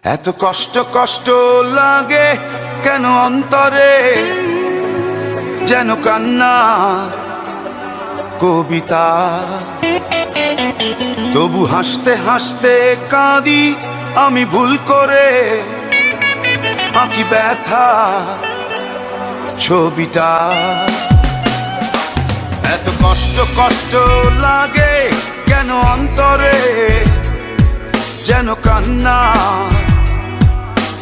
এত কষ্ট কষ্ট লাগে কেন অন্তরে, যেন কান্না কবিতা। তবু হাসতে হাসতে কাঁদি আমি ভুল করে, আঁকি ব্যথা ছবিটা। এত কষ্ট কষ্ট লাগে কেন অন্তরে, যেন কান্না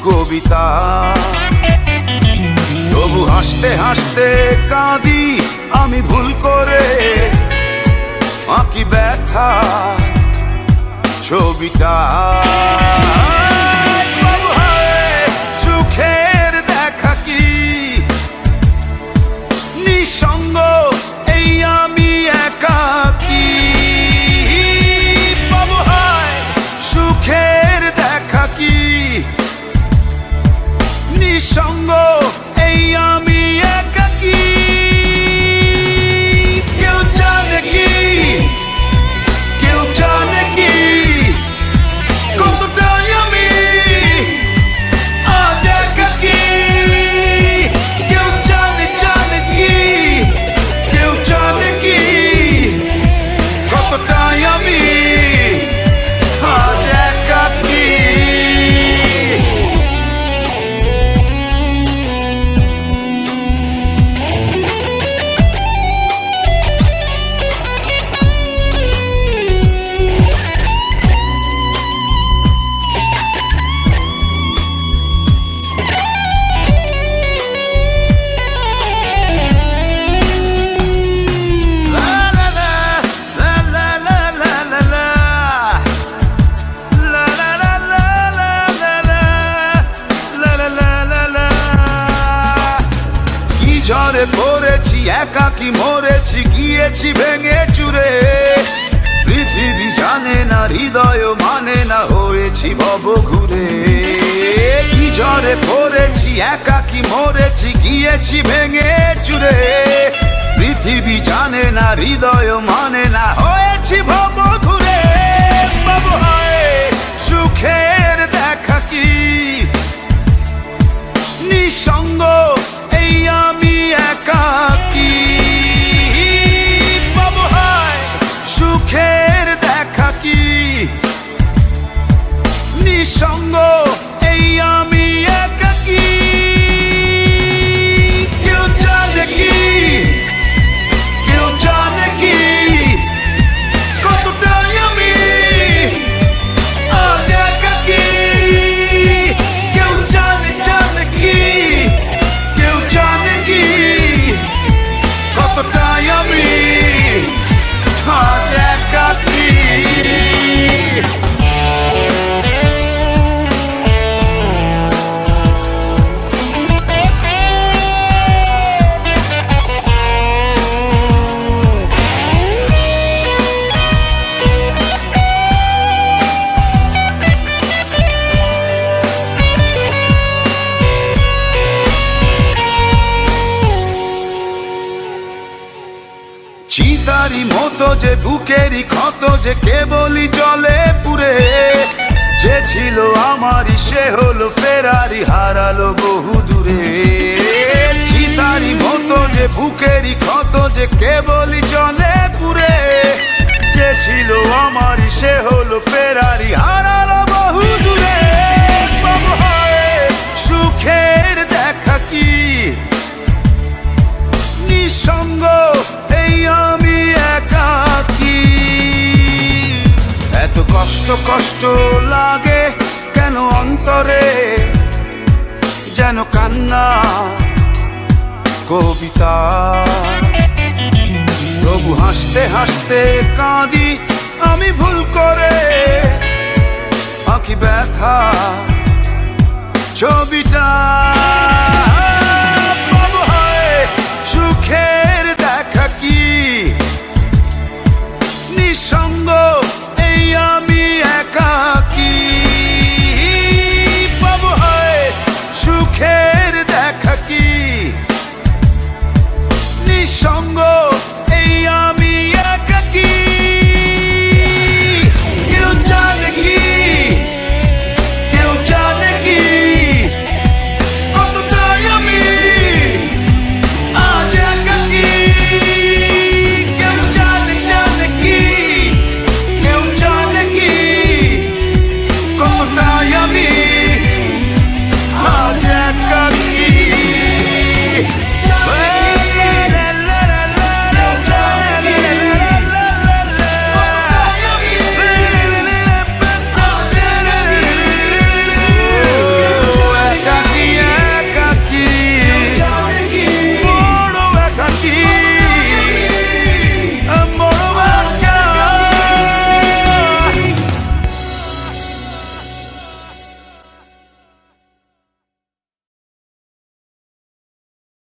কবিতা। তবু হাসতে হাসতে কাঁদি আমি ভুল করে, আঁকি ব্যথা ছবিটা। সুখের দেখা কি নিঃসঙ্গ, এই আমি একাকী। বাবু হায় সুখের দেখা কি নিঃসঙ্গ, এই আমি একাকী। কেউ জানে কি, কেউ জানে কি কতটাই আমি আজ একাকী। কেউ জানে জানে কি, কেউ জানে কি কতটাই আমি আজ একাকী। ঝড়ে পড়েছি একাকী মরেছি, গিয়েছি ভেঙে চুরে। পৃথিবী জানে না, হৃদয় মানে না, হয়েছি ভব ঘুরে। কি ঝড়ে পড়েছি একাকী মরেছি, গিয়েছি ভেঙে চুরে। পৃথিবী জানে না, হৃদয় মানে না, হয়েছি ভব ঘুরে। বাবু হায় সুখের দেখা কি নিঃসঙ্গ, এই আমি একাকী। বাবু হায় সুখের দেখা কি নিঃসঙ্গ, এই আমি একাকী। কেউ জানে কি, কেউ জানে কি কতটাই আমি আজ একাকী। কেউ জানে জানে কি, কেউ জানে কি কতটাই আমি আজ একাকী। চিতারি মতো যে বুকেরই ক্ষত, যে কেবলই জলে পুরে। যে ছিল আমারই সে হলো ফেরারি, হারালো বহু দূরে। চিতারি মতো যে বুকেরই ক্ষত, যে কেবলই জলে পুরে। যে ছিল আমারই সে হলো ফেরারি, হারালো বহু দূরে। বাবু হায় সুখের দেখা কি নিঃসঙ্গ, এই আমি একাকী। এত কষ্ট কষ্ট লাগে কেন অন্তরে, যেন কান্না কবিতা। তবু হাসতে হাসতে কাঁদি আমি ভুল করে, আঁকি ব্যথা ছবিটা। বাবু হায় সুখের দেখা কি নিঃসঙ্গ, এই আমি একাকী। বাবু হায় সুখের দেখা কি নিঃসঙ্গ, এই আমি একাকী। কেউ জানে কি, কেউ জানে আমি